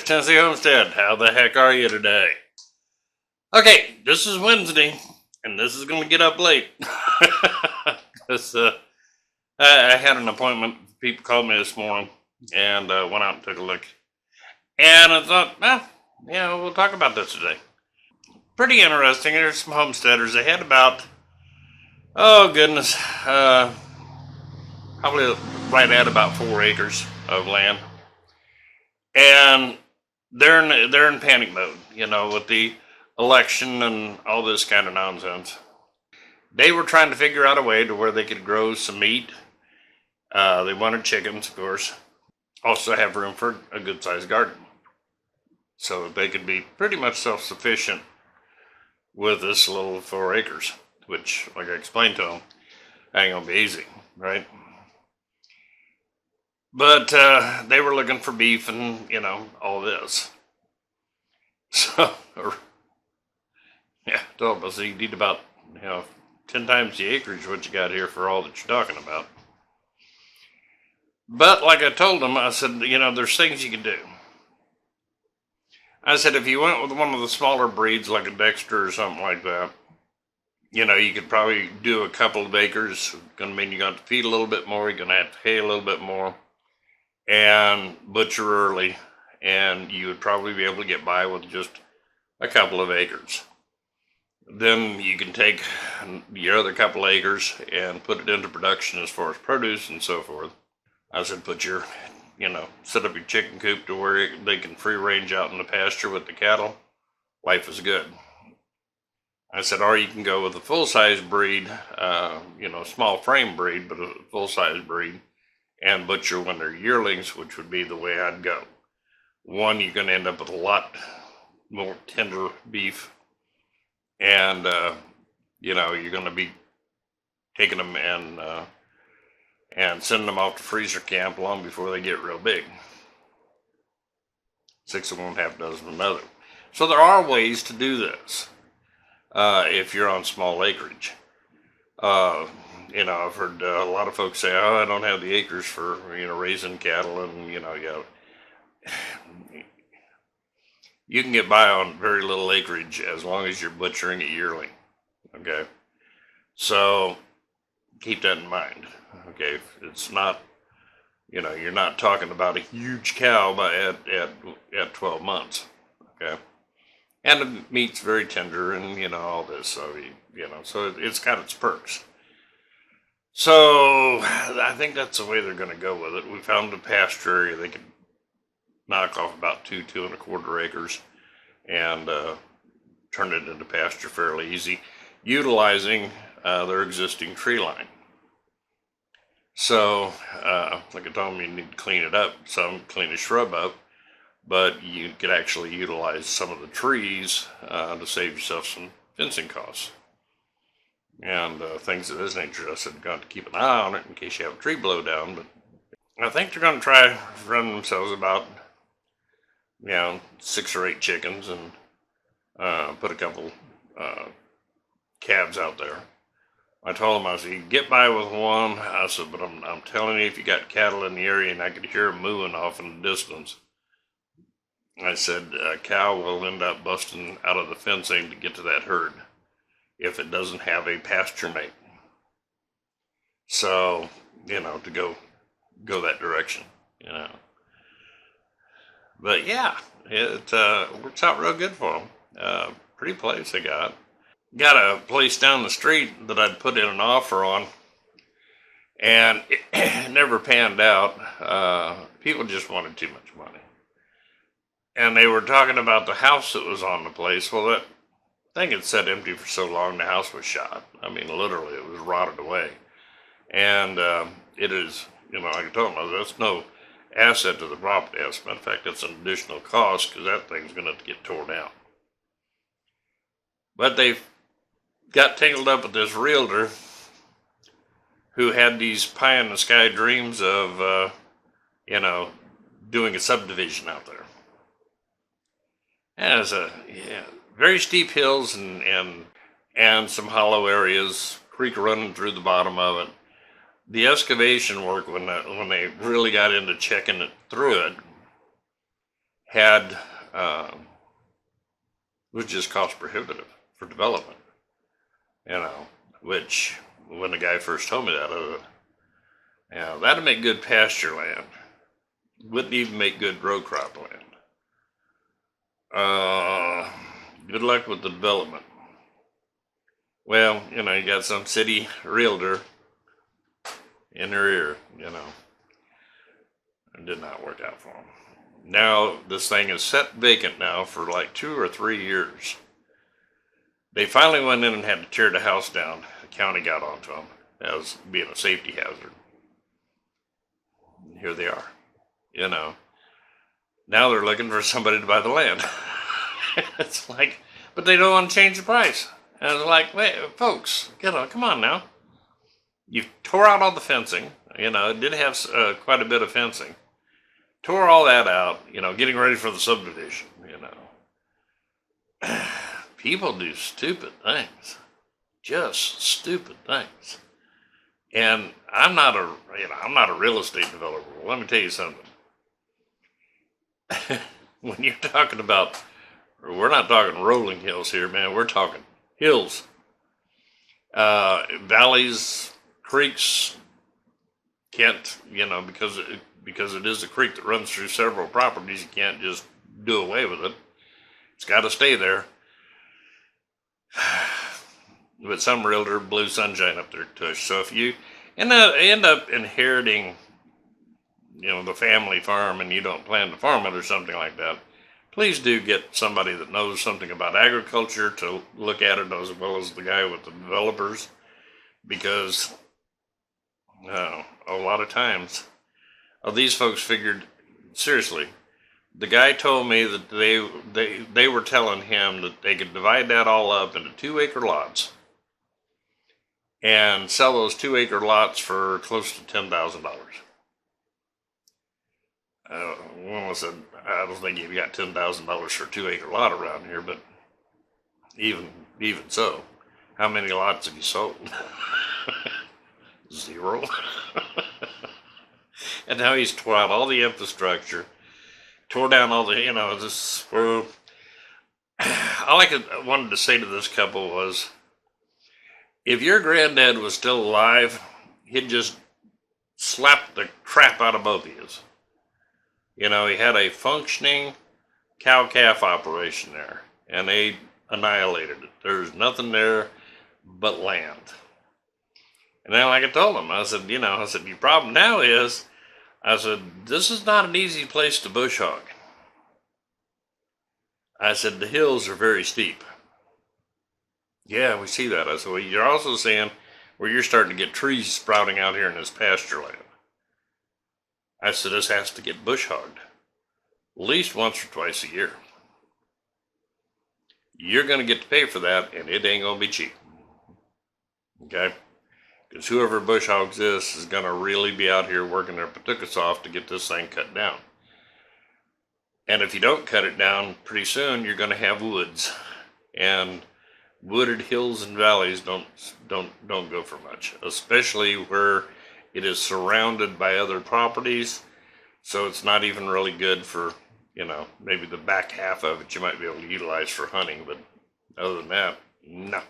guys, Tennessee Homestead. How the heck are you today? Okay, this is Wednesday, and this is going to get up late. I had an appointment. People called me this morning, and went out and took a look. And I thought, we'll talk about this today. Pretty interesting. There's some homesteaders. They had about, probably right at about 4 acres of land. And they're in panic mode, with the election and all this kind of nonsense. They were trying to figure out a way to where they could grow some meat. They wanted chickens, of course. Also have room for a good-sized garden. So they could be pretty much self-sufficient with this little 4 acres, which, like I explained to them, ain't gonna be easy, right? But they were looking for beef and, all this. So, told us you need about, 10 times the acreage what you got here for all that you're talking about. But like I told them, I said, there's things you can do. I said, if you went with one of the smaller breeds, like a Dexter or something like that, you could probably do a couple of acres. It's going to mean you're going to have to feed a little bit more. You're going to have to hay a little bit more. And butcher early, and you would probably be able to get by with just a couple of acres. Then you can take your other couple of acres and put it into production as far as produce and so forth. I said, put your, set up your chicken coop to where they can free range out in the pasture with the cattle. Life is good. I said, or you can go with a full-size breed, small frame breed, but a full-size breed. And butcher when they're yearlings, which would be the way I'd go. One, you're going to end up with a lot more tender beef. And, you're going to be taking them and sending them off to freezer camp long before they get real big. 6 of one, half dozen of another. So there are ways to do this if you're on small acreage. I've heard a lot of folks say, I don't have the acres for, raising cattle and, you can get by on very little acreage as long as you're butchering a yearling. Okay. So keep that in mind. Okay. It's not, you're not talking about a huge cow at 12 months. Okay. And the meat's very tender and, all this. So, so it's got its perks. So I think that's the way they're going to go with it. We found a pasture area they could knock off about 2.25 acres and turn it into pasture fairly easy, utilizing their existing tree line. So, like I told them, you need to clean it up, clean the shrub up, but you could actually utilize some of the trees to save yourself some fencing costs. And things of this nature. I said, got to keep an eye on it in case you have a tree blow down. But I think they're going to try run themselves about, 6 or 8 chickens and put a couple calves out there. I told them, I said, you can get by with one. I said, but I'm telling you, if you got cattle in the area and I could hear them moving off in the distance, I said, a cow will end up busting out of the fencing to get to that herd if it doesn't have a pasture mate. So, to go that direction, But yeah, it works out real good for them. Pretty place they got. Got a place down the street that I'd put in an offer on, and it never panned out. People just wanted too much money. And they were talking about the house that was on the place. Well, that thing had sat empty for so long, the house was shot. I mean, literally, it was rotted away. And it is, like I told them, that's no asset to the property. As a matter of fact, that's an additional cost because that thing's going to have to get torn down. But they got tangled up with this realtor who had these pie-in-the-sky dreams of, doing a subdivision out there. And it's very steep hills and some hollow areas, creek running through the bottom of it. The excavation work, when they really got into checking it through it, had was just cost prohibitive for development. Which when the guy first told me that, that'd make good pasture land. Wouldn't even make good row crop land. Good luck with the development. Well, you got some city realtor in their ear, It did not work out for them. Now, this thing is set vacant now for like 2 or 3 years. They finally went in and had to tear the house down. The county got onto them as being a safety hazard. Here they are, Now they're looking for somebody to buy the land. It's like, but they don't want to change the price. And it's like, wait, folks, come on now. You tore out all the fencing. It did have quite a bit of fencing. Tore all that out, getting ready for the subdivision, People do stupid things. Just stupid things. And I'm not a real estate developer. Let me tell you something. When you're talking about, we're not talking rolling hills here, man. We're talking hills, valleys, creeks. Can't, because it is a creek that runs through several properties. You can't just do away with it. It's got to stay there. But some realtor blew sunshine up their tush. So if you end up inheriting, the family farm and you don't plan to farm it or something like that, please do get somebody that knows something about agriculture to look at it as well as the guy with the developers, because a lot of times these folks figured, seriously, the guy told me that they were telling him that they could divide that all up into 2-acre lots and sell those 2-acre lots for close to $10,000. One of said, I don't think you've got $10,000 for a 2-acre lot around here, but even so, how many lots have you sold? 0. And now he's tore out all the infrastructure, tore down all the, this. All I wanted to say to this couple was, if your granddad was still alive, he'd just slap the crap out of both of you. He had a functioning cow-calf operation there, and they annihilated it. There's nothing there but land. And then, like I told him, I said, your problem now is, this is not an easy place to bush hog. I said, the hills are very steep. Yeah, we see that. I said, well, you're also seeing where you're starting to get trees sprouting out here in this pasture land. I said, this has to get bush hogged at least once or twice a year. You're going to get to pay for that, and it ain't going to be cheap. Okay? Because whoever bush hogs this is going to really be out here working their patookas off to get this thing cut down. And if you don't cut it down, pretty soon you're going to have woods. And wooded hills and valleys don't go for much, especially where it is surrounded by other properties. So it's not even really good for, maybe the back half of it you might be able to utilize for hunting, but other than that, no.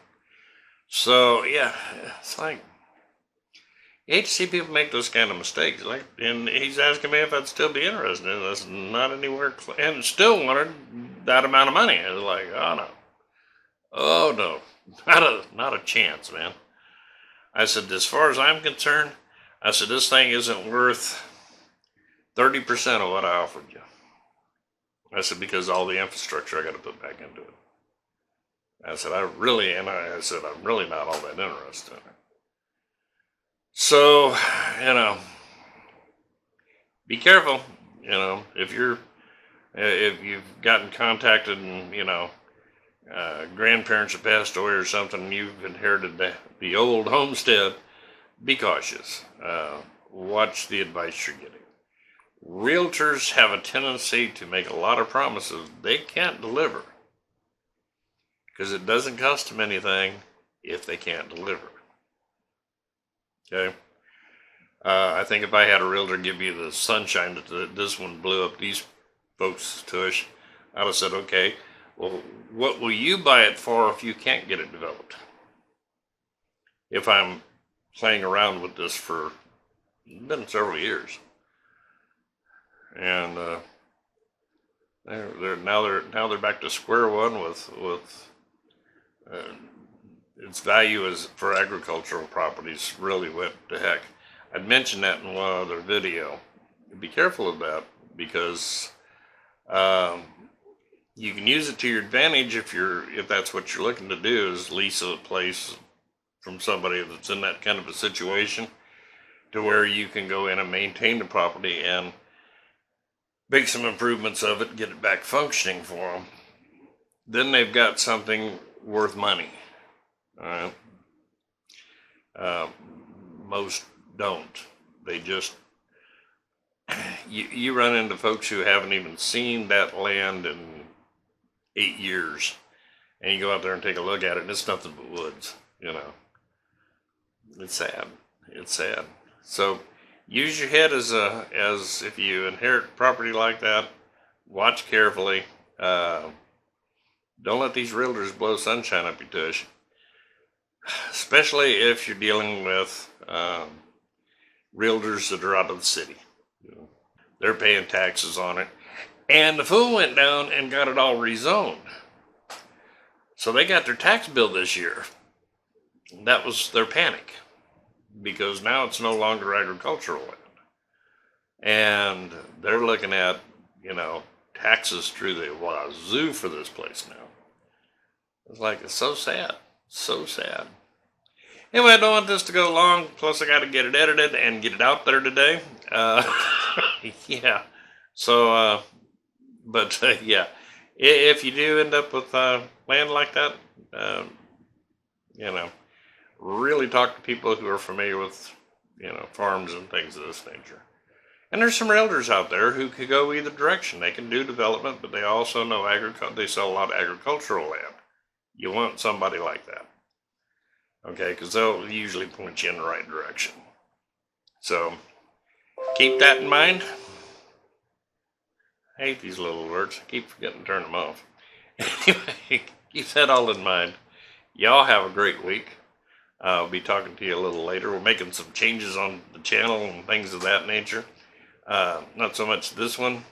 So yeah, it's like, you hate to see people make those kind of mistakes. And he's asking me if I'd still be interested in this. Not anywhere, and still wanted that amount of money. I was like, oh no, not a chance, man. I said, as far as I'm concerned, I said, this thing isn't worth 30% of what I offered you. I said, because all the infrastructure I got to put back into it. I said, I'm really not all that interested in it. So, be careful, if you've gotten contacted and, grandparents have passed away or something, you've inherited the old homestead, be cautious. Watch the advice you're getting. Realtors have a tendency to make a lot of promises they can't deliver, because it doesn't cost them anything if they can't deliver. Okay? I think if I had a realtor give you the sunshine that this one blew up these folks tush, I'd have said, okay, well, what will you buy it for if you can't get it developed? If I'm playing around with this for been several years, and they're back to square one with uh, its value as for agricultural properties really went to heck. I'd mentioned that in one other video. Be careful of that, because you can use it to your advantage if that's what you're looking to do, is lease a place from somebody that's in that kind of a situation, to where you can go in and maintain the property and make some improvements of it, get it back functioning for them. Then they've got something worth money. All right. Most don't. They just, you run into folks who haven't even seen that land in 8 years, and you go out there and take a look at it, and it's nothing but woods. It's sad. It's sad. So use your head as if you inherit property like that. Watch carefully. Don't let these realtors blow sunshine up your tush, especially if you're dealing with realtors that are out of the city. They're paying taxes on it, and the fool went down and got it all rezoned. So they got their tax bill this year. That was their panic, because now it's no longer agricultural land, and they're looking at taxes through the wazoo for this place now. It's so sad, so sad. Anyway, I don't want this to go long, plus I got to get it edited and get it out there today. Yeah. So, yeah, if you do end up with land like that, really talk to people who are familiar with, farms and things of this nature. And there's some realtors out there who could go either direction. They can do development, but they also know agriculture. They sell a lot of agricultural land. You want somebody like that, okay? Because they'll usually point you in the right direction. So keep that in mind. I hate these little alerts. I keep forgetting to turn them off. Anyway, keep that all in mind. Y'all have a great week. I'll be talking to you a little later. We're making some changes on the channel and things of that nature. Not so much this one,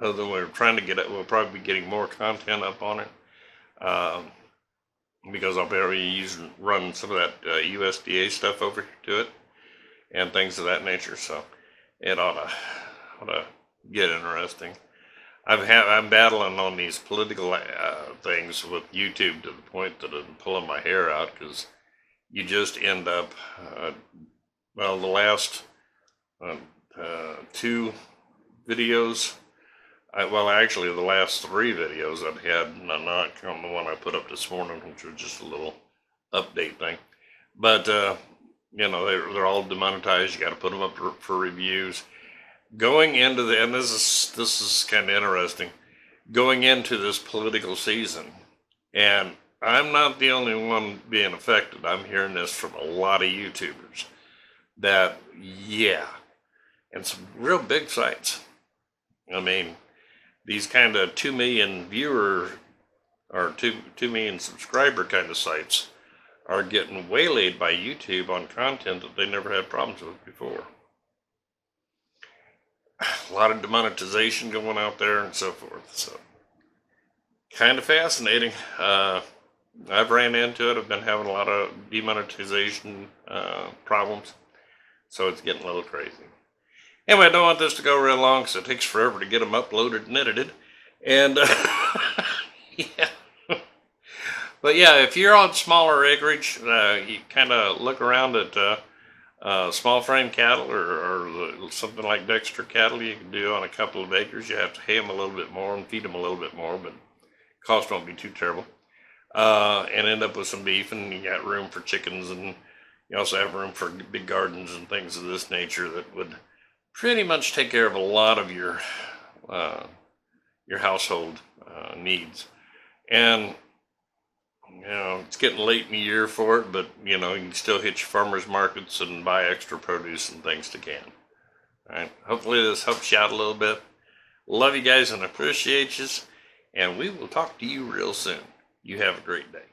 other than we're trying to get it. We'll probably be getting more content up on it, because I'll probably run some of that USDA stuff over to it and things of that nature. So it ought to get interesting. I'm battling on these political things with YouTube to the point that I'm pulling my hair out, because you just end up, the last 2 videos, actually the last 3 videos I've had, not counting the one I put up this morning, which was just a little update thing. But, they're all demonetized. You got to put them up for reviews. Going into and this is kind of interesting, going into this political season, and I'm not the only one being affected. I'm hearing this from a lot of YouTubers that, and some real big sites. I mean, these kind of 2 million viewer or 2 million subscriber kind of sites are getting waylaid by YouTube on content that they never had problems with before. A lot of demonetization going out there and so forth. So, kind of fascinating. I've ran into it. I've been having a lot of demonetization problems. So it's getting a little crazy. Anyway, I don't want this to go real long, because it takes forever to get them uploaded and edited. And, yeah. But yeah, if you're on smaller acreage, you kind of look around at small frame cattle or something like Dexter cattle you can do on a couple of acres. You have to hay them a little bit more and feed them a little bit more, but cost won't be too terrible. And end up with some beef, and you got room for chickens, and you also have room for big gardens and things of this nature that would pretty much take care of a lot of your household needs. And it's getting late in the year for it, but you can still hit your farmers markets and buy extra produce and things to can. All right. Hopefully this helps you out a little bit. Love you guys and appreciate you. And we will talk to you real soon. You have a great day.